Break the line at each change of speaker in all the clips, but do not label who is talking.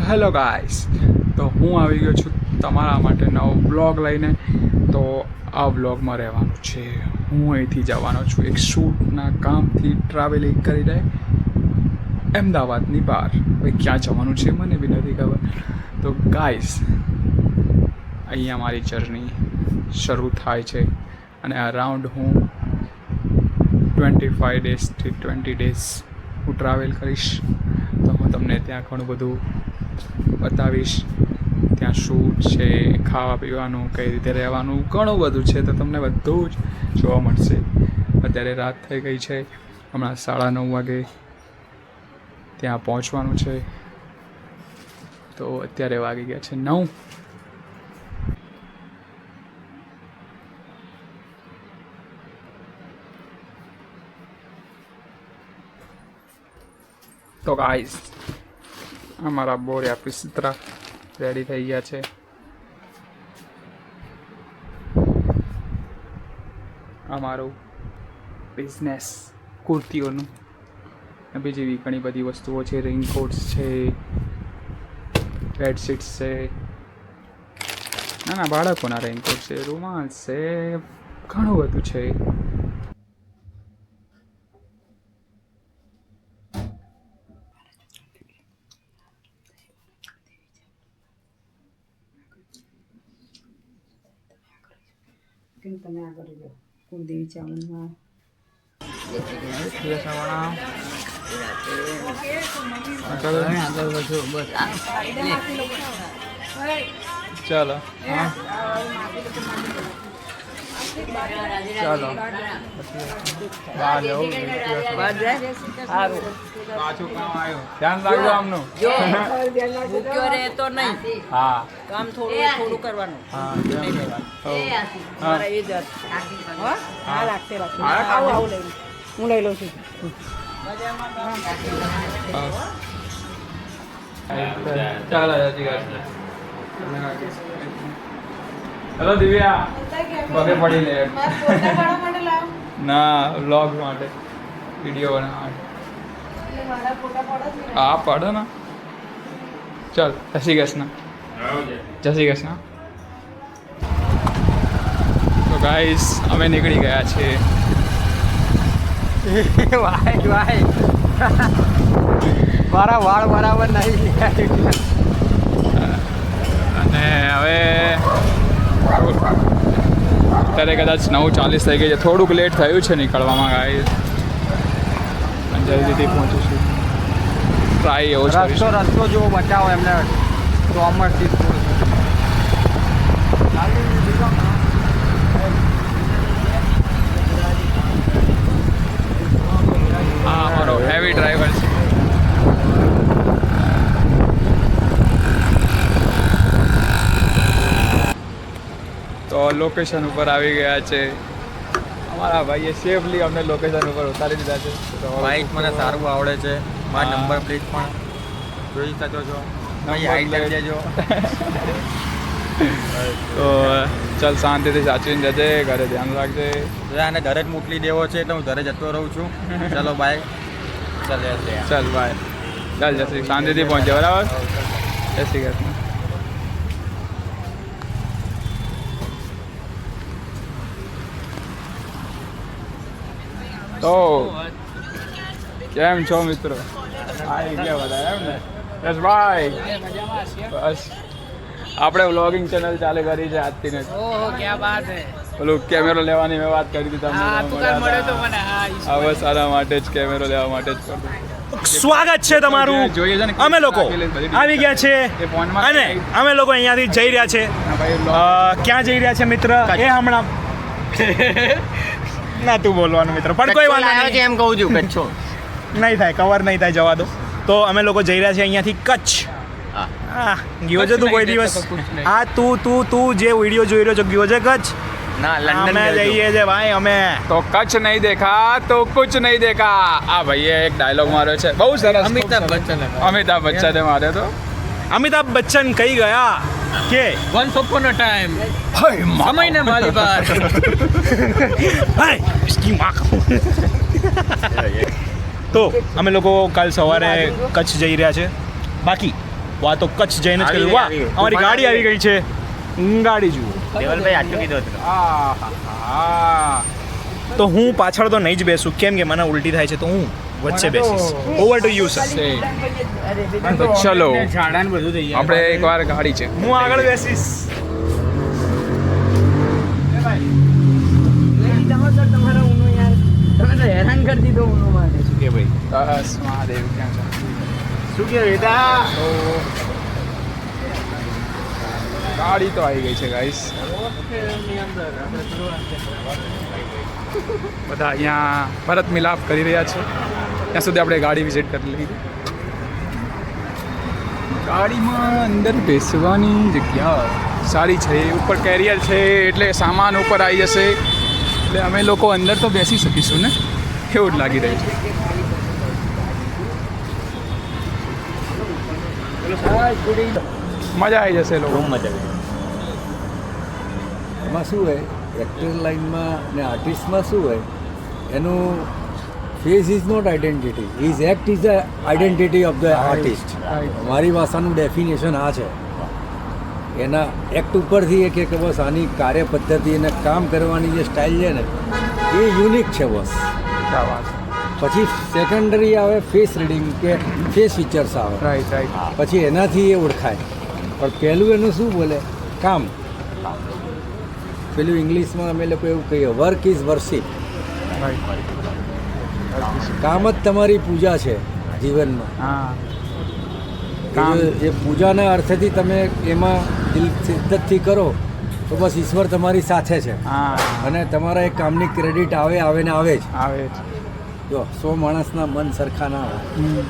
Hello guys, તો હું આવી ગયો છું તમારા માટે નવો બ્લોગ લઈને. તો આ બ્લોગમાં રહેવાનું છે, હું અહીંથી જવાનો છું એક શૂટના કામથી ટ્રાવેલિંગ કરીને અમદાવાદની બહાર. હવે ક્યાં જવાનું છે મને બી નથી ખબર. તો ગાઈસ, અહીંયા મારી જર્ની શરૂ થાય છે અને અરાઉન્ડ હું 25 ડેઝથી 20 ડેઝ હું ટ્રાવેલ કરીશ. તો હું તમને ત્યાં ઘણું બધું બતાવીશ. ત્યાં શૂટ છે, ખાવા પીવાનું, કઈ રીતે રહેવાનું, ઘણું બધું છે. તો તમને બધું જ જોવા મળશે. અત્યારે રાત થઈ ગઈ છે, હમણાં 9:30 વાગે ત્યાં પહોંચવાનું છે. તો અત્યારે વાગી ગયા છે 9. તો ગાઈસ, અમારા બોર્યા પિસ્ત્રા રેડી થઈ ગયા છે. અમારું બિઝનેસ કુર્તીઓનું બીજી એવી ઘણી બધી વસ્તુઓ છે. રેઇનકોટ્સ છે, બેડશીટ્સ છે, નાના બાળકોના રેઇનકોટ છે, રૂમાલ છે, ઘણું બધું છે.
તમે આગળ જો કુલદેવી ચામુંડમાં
ચાલો ચાલો બહાર જવું, પાછું કામ આવ્યું, ધ્યાન રાખજો આમનું.
ભૂખ્યો રહેતો નહીં,
હા
કામ થોડું કરવાનું.
હા
મારા એ જ હા રાખશે આવું લઈ હું લઈ લઉં છું.
ચાલો હેલો દિવ્યા, પગે પડી લે. ના, વ્લોગ માટે, વિડીયો બનાવવા માટે. હા પડે ને. ચાલ, જય શ્રી કૃષ્ણ. જય શ્રી કૃષ્ણ. તો ગાઈસ, અમે નીકળી ગયા છીએ.
મારા વાળ બરાબર નહીં.
અને હવે અત્યારે કદાચ 9:40 થઈ ગઈ છે. થોડુંક લેટ થયું છે નીકળવામાં ગાઈસ, પણ જલ્દીથી પહોંચીશું. ટ્રાય એવો જ કરીશું.
રસ્તો જેવો બચાવો એમને કોમર્સથી
હા, અમારો હેવી ડ્રાઈવર છે. તો લોકેશન ઉપર આવી ગયા છે. અમારા ભાઈએ સેફલી અમને લોકેશન ઉપર ઉતારી દીધા છે. તો
બાઇક મને સારું આવડે છે. મારા નંબર પ્લેટ પણ જોઈ શકો છો.
નંબર
આઈટમ દેજો.
તો ચાલ, શાંતિથી સાચવીને જજે, ઘરે ધ્યાન રાખજે.
આને ઘરે જ મોકલી દેવો છે એટલે હું ઘરે જતો રહું છું. ચલો બાય.
ચાલ બાય. ચાલ જય શ્રી, શાંતિથી પહોંચે, બરાબર? જય શ્રી કૃષ્ણ. તો કેમ છો મિત્રો? આવી ગયા બધા એમ ને? યસ ભાઈ. બસ આપણે વ્લોગિંગ ચેનલ ચાલુ કરી છે આજથી ને.
ઓહો, ક્યાં બાત હે.
પેલું કેમેરો લેવાની મેં વાત કરી હતી તમને.
મળ્યો તો મને.
હા, બસ આના માટે જ, કેમેરો લેવા માટે જ કરતો.
સ્વાગત છે તમારું.
જોઈએ છે ને,
અમે લોકો આવી ગયા છે અને અમે લોકો અહીંયાથી જઈ રહ્યા છે. ક્યાં જઈ રહ્યા છે મિત્ર? એ હમણાં ના તું બોલવાનું મિત્ર, પણ કોઈ વાંધો નહીં.
એમ કહું છું કચ્છો
નહીં થાય, કવર નહીં થાય, જવા દો. તો અમે લોકો જઈ રહ્યા છે અહીંયાથી કચ્છ. હા, ગયો છે તું કોઈ દિવસ? હા, તું જે વિડીયો જોઈ રહ્યો છો, ગયો છે કચ્છ?
ના,
અમે જઈએ છે ભાઈ. અમે
તો કચ્છ નહીં દેખા તો કુછ નહીં દેખા. આ ભાઈએ એક ડાયલોગ માર્યો છે, બહુ સરસ. અમિતાભ બચ્ચને માર્યો તો.
અમિતાભ બચ્ચન કહી ગયા કે
વન્સ અપોન અ ટાઈમ સમયને મારી બાર.
તો અમે લોકો કાલ સવારે કચ્છ જઈ રહ્યા છે. બાકી વાહ તો કચ્છ જઈને જ કર્યું. વાહ અમારી ગાડી આવી ગઈ છે. ગાડી જુઓ.
દેવલભાઈ આટલું કીધું હતું.
આહાહા.
તો હું પાછળ તો નહીં જ બેસું, કેમ કે મને ઉલટી થાય છે, તો હું વચ્ચે બેસીશ. Over to you sir.
તો ચલો
ઝાડાને બધું થઈ જાય.
આપણે એકવાર ગાડી છે.
હું આગળ બેસીશ.
તમારા ઊનો યાર તમે તો હેરાન કરી દીધો ઊનો માટે.
શું કે ભાઈ?
બસ મહાદેવ ક્યાં છે?
શું કે વેદા?
ગાડી તો આવી ગઈ છે ગાઈસ. બધા અહીંયા ભરત મિલાપ કરી રહ્યા છે. ત્યાં સુધી આપણે ગાડી વિઝિટ કરી લઈએ. ગાડીમાં અંદર બેસવાની જગ્યા સારી છે. ઉપર કેરિયર છે એટલે સામાન ઉપર આવી જશે, એટલે અમે લોકો અંદર તો બેસી શકીશું ને, કેવું જ લાગી રહ્યું છે. મજા આવી જશે લોકો.
રૂમ મજા આવી.
એમાં શું હોય એક્ટર લાઇનમાં ને આર્ટિસ્ટમાં શું હોય એનું face is not identity, is act is a identity of the artist. મારી ભાષાનું ડેફિનેશન આ છે. એના એક્ટ ઉપરથી એ કે બસ આની કાર્ય પદ્ધતિ અને કામ કરવાની જે સ્ટાઇલ છે ને એ યુનિક છે બસ.
ક્યાં વાત.
પછી સેકન્ડરી આવે ફેસ રીડિંગ કે ફેસ ફીચર્સ આવે,
રાઈટ રાઈટ.
પછી એનાથી એ ઓળખાય. પણ પહેલું એનું શું બોલે કામ. પેલું ઇંગ્લિશમાં અમે લોકો એવું કહીએ વર્ક ઇઝ વર્શિપ. કામ જ તમારી પૂજા છે જીવનમાં.
હા.
એ પૂજાના અર્થથી તમે એમાં દિલ શિદ્દતથી કરો તો બસ ઈશ્વર તમારી સાથે છે.
હા.
અને તમારા એ કામની ક્રેડિટ આવે ને આવે જ.
આવે છે.
જો 100 માણસના મન સરખા ના હોય,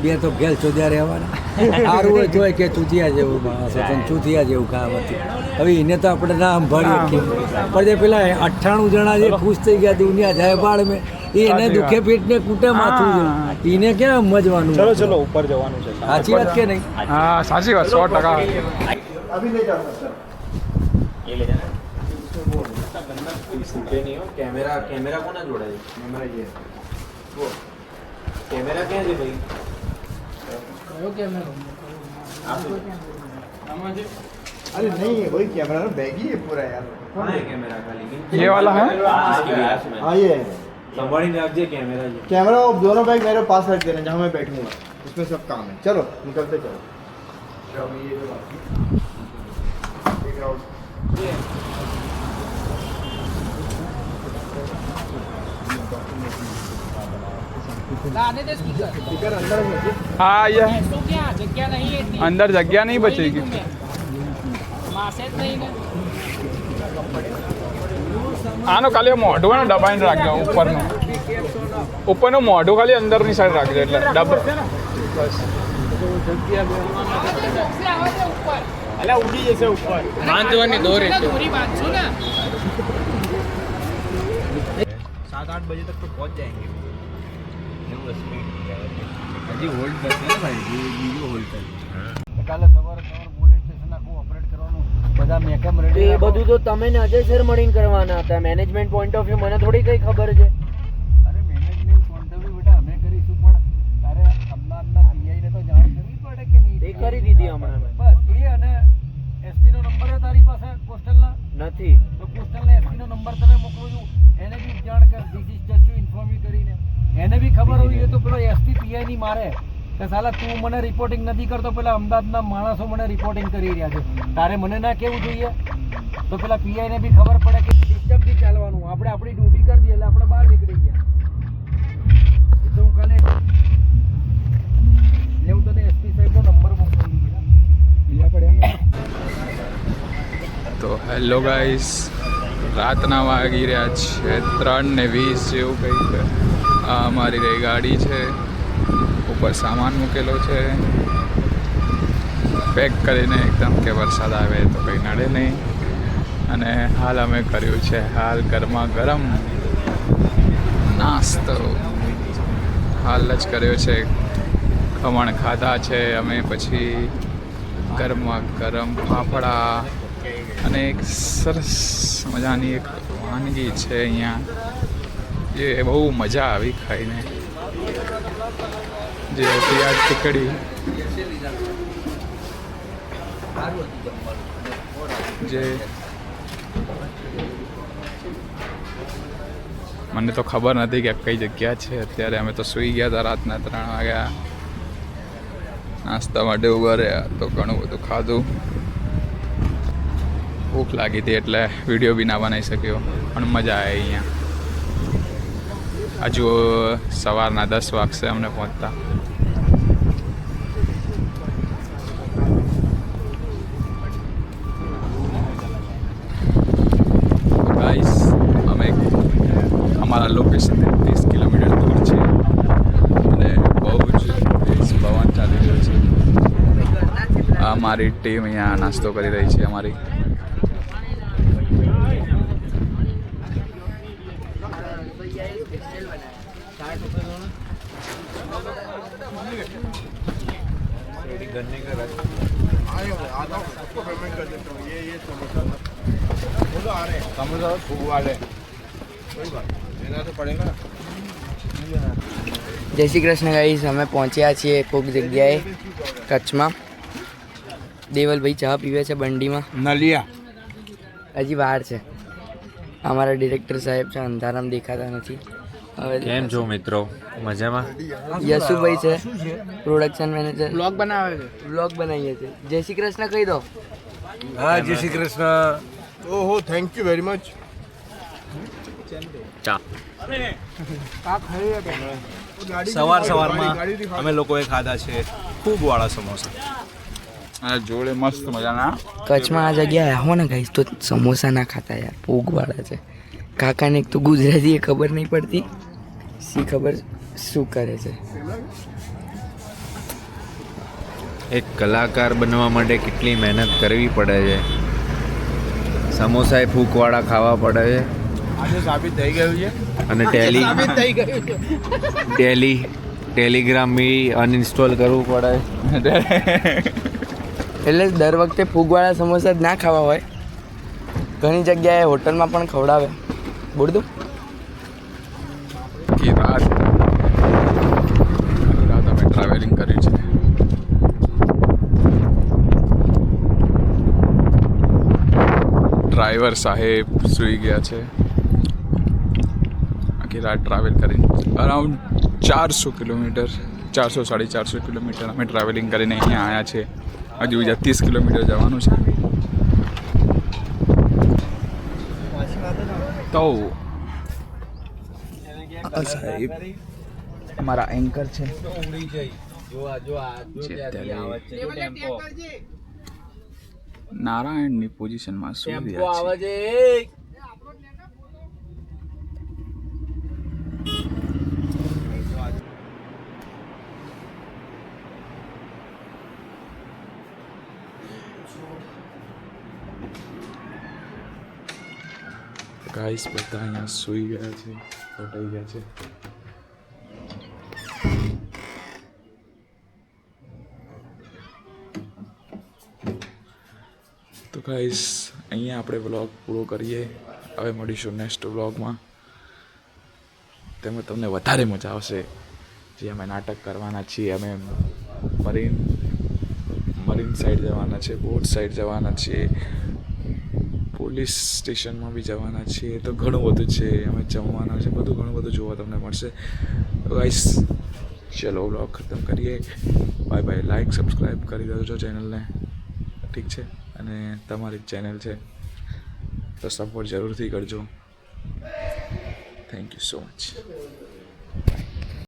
બે તો ઘેલ ચોદ્યા રહેવાના. સારું હોય તોય કે ચૂતિયા જેવું માણસ હતું, ચૂતિયા જેવું કામ હતું. હવે એને તો આપણે ના સંભાળીએ. પણ જે પેલા 98 જણા જે ખુશ થઈ ગયા દુનિયા જાય બાળ મેં, એને દુખે પેટને કૂટે માથું છે. એને ક્યાં સમજવાનું?
ચલો ચલો ઉપર જવાનું છે.
સાચી વાત કે નહીં?
હા સાચી વાત 100%.
એ લઈ જા. કેમેરા કોના જોડે છે? કેમેરા ક્યાં છે ભાઈ?
કયો કેમેરો?
अरे नहीं है वही कैमरा ना बैग ही है पूरा यार.
कौन है कैमरा खाली?
ये वाला है?
हाँ ये है
संभाली रखिए कैमरा जी.
कैमरा. वो दोनों बैग मेरे पास रख देना जहाँ मैं बैठूंगा, उसमें सब काम है. चलो निकलते चलो. स्पीकर अंदर में है.
हाँ ये
જગ્યા નહીં એટલી.
અંદર જગ્યા નહીં બચેગી.
માસે જ નહીં ને.
આનો ખાલી મોઢું ને દબાઈને રાખજો. ઉપરનું મોઢું ખાલી અંદરની સાઈડ રાખજો, એટલે ડબ
अला उड़ी जैसे ऊपर.
बांधવાની દોરી છે.
દોરી બાંધશું ને.
7-8 बजे तक तो पहुंच जाएंगे.
હજી હોલ્ડ કરશે ને ભાઈ, બીજું હોલ્ડ કરે.
કાલે સવારે પોલીસ સ્ટેશન આખું ઓપરેટ કરવાનું, બધા મેકઅપ રેડી.
એ બધું તો તમે ને અજય સર મળીને કરવાના હતા. મેનેજમેન્ટ પોઈન્ટ ઓફ વ્યૂ મને થોડી કઈ ખબર છે.
અરે મેનેજમેન્ટ પોઈન્ટ ઓફ વ્યૂ બેટા અમે કરીશું, પણ તારે અમદાવાદના પીઆઈ ને તો જાણ કરવી પડે કે નહીં?
એ કરી દીધી હમણાં મેં.
બસ એ અને એસપી નો નંબર છે તારી પાસે કોસ્ટલના?
નથી.
તો કોસ્ટલના એસપી નો નંબર તને મોકલું છું, એને બી જાણ કર. This is just two inform you કરીને એને બી ખબર હોવી જોઈએ. તો પેલો એસપી પીઆઈ ની મારે કે સાલા તું મને રિપોર્ટિંગ નથી કરતો, પેલા અમદાવાદના માણસો મને રિપોર્ટિંગ કરી રહ્યા છે. તારે મને ના કહેવું જોઈએ? તો પેલા પીઆઈ ને બી ખબર પડે કે સિસ્ટમથી ચાલવાનું. આપણે આપણી ડ્યુટી કરી દઈએ એટલે આપણે બહાર નીકળી ગયા. એ તો હું કાલે હું તને એસપી સાહેબનો નંબર મોકલું છું.
તો હેલો ગાઈસ, રાતના વાગી રહ્યા છે 3:20 જેવું કંઈક. આ અમારી રહી ગાડી છે, ઉપર સામાન મૂકેલો છે પેક કરીને એકદમ, કે વરસાદ આવે તો કંઈ નડે નહીં. અને હાલ અમે કર્યું છે ગરમા ગરમ નાસ્તો. હાલ જ કર્યો છે, ખમણ ખાધા છે અમે, પછી ગરમા ગરમ ફાફડા અને એક સરસ મજાની એક વાનગી છે અહીંયા, જે બહુ મજા આવી ખાઈને, જે પ્યાજ ટીકડી. જે મને તો ખબર નથી કે કઈ જગ્યા છે અત્યારે. અમે તો સૂઈ ગયા હતા રાતના 3 વાગ્યા. નાસ્તા માટે ઊભા રહ્યા તો ઘણું બધું ખાધું. ભૂખ લાગી હતી એટલે વિડીયો બી ના બનાવી શક્યો, પણ મજા આવી અહીંયા. હજુ સવારના 10 વાગશે અમને પહોંચતા. ગાઈસ અમે અમારા લોકેશનથી 30 કિલોમીટર દૂર છે અને બહુ જ પવન ચાલી રહ્યો છે. આ મારી ટીમ અહીંયા નાસ્તો કરી રહી છે. અમારી
જય શ્રી કૃષ્ણ ગાઈસ, અમે પહોંચ્યા છીએ કોઈક જગ્યાએ કચ્છમાં. દેવલભાઈ ચા પીવે છે બંડીમાં.
નલિયા
હજી વાર છે. અમારા ડિરેક્ટર સાહેબ છે, અંધારામ દેખાતા નથી. હવે
કેમ છો મિત્રો? મજામાં?
યશુભાઈ છે પ્રોડક્શન મેનેજર. બ્લોગ બનાવે છે. બ્લોગ બનાવીએ છીએ. જય શ્રી કૃષ્ણ કહી દો.
હા, જય શ્રી કૃષ્ણ.
ओहो थैंक यू वेरी मच.
ચા
સવારમાં અમે લોકોએ ખાધા છે ખૂબ વાળા સમોસા.
અને જોડે મસ્ત મજાના
કચ્છમાં આ જગ્યાએ આવો ને ગાઈસ તો સમોસા ના ખાતા યાર, ભૂગવાળા છે. કાકાને એક તો ગુજરાતી એ ખબર નહીં પડતી, સી ખબર શું કરે છે.
એક કલાકાર બનવા માટે કેટલી મહેનત કરવી પડે છે. સમોસા એ ફૂકવાળા ખાવા પડે છે
આજે સાબિત થઈ ગયું છે.
અને ટેલિગ્રામ બી અનઇન્સ્ટોલ કરવું પડે.
એટલે દર વખતે ફૂગવાળા સમોસા જ ના ખાવા હોય, ઘણી જગ્યાએ હોટલમાં પણ ખવડાવે. બોલ દઉં
આખી રાત અમે ટ્રાવેલિંગ કરી છે. ડ્રાઈવર સાહેબ સૂઈ ગયા છે. આખી રાત ટ્રાવેલ કરીને અરાઉન્ડ 400 કિલોમીટર 400-450 કિલોમીટર અમે ટ્રાવેલિંગ કરીને અહીંયા આવ્યા છે. હજુ બીજા 30 કિલોમીટર જવાનું છે. તો સાહેબ અમારા એન્કર છે નારાયણની પોઝિશનમાં સૂઈ રહ્યા છે. ગાઈસ બધા અહીંયા સૂઈ ગયા છે, ફટાઈ ગયા છે. તો ગાઈસ અહીંયા આપણે વ્લોગ પૂરો કરીએ. હવે મળીશું નેક્સ્ટ વ્લોગમાં. તેમાં તમને વધારે મજા આવશે. જે અમે નાટક કરવાના છીએ, અમે મરીન સાઈડ જવાના છે, બોટ સાઈડ જવાના છીએ, પોલીસ સ્ટેશનમાં બી જવાના છીએ. તો ઘણું બધું છે, અમે જમવાના છે, બધું ઘણું બધું જોવા તમને મળશે. ગાઈસ ચલો વ્લોગ ખતમ કરીએ. Bye bye. લાઈક સબસ્ક્રાઈબ કરી દેજો ચેનલને, ઠીક છે? અને તમારી ચેનલ છે તો સપોર્ટ જરૂરથી કરજો. Thank you so much.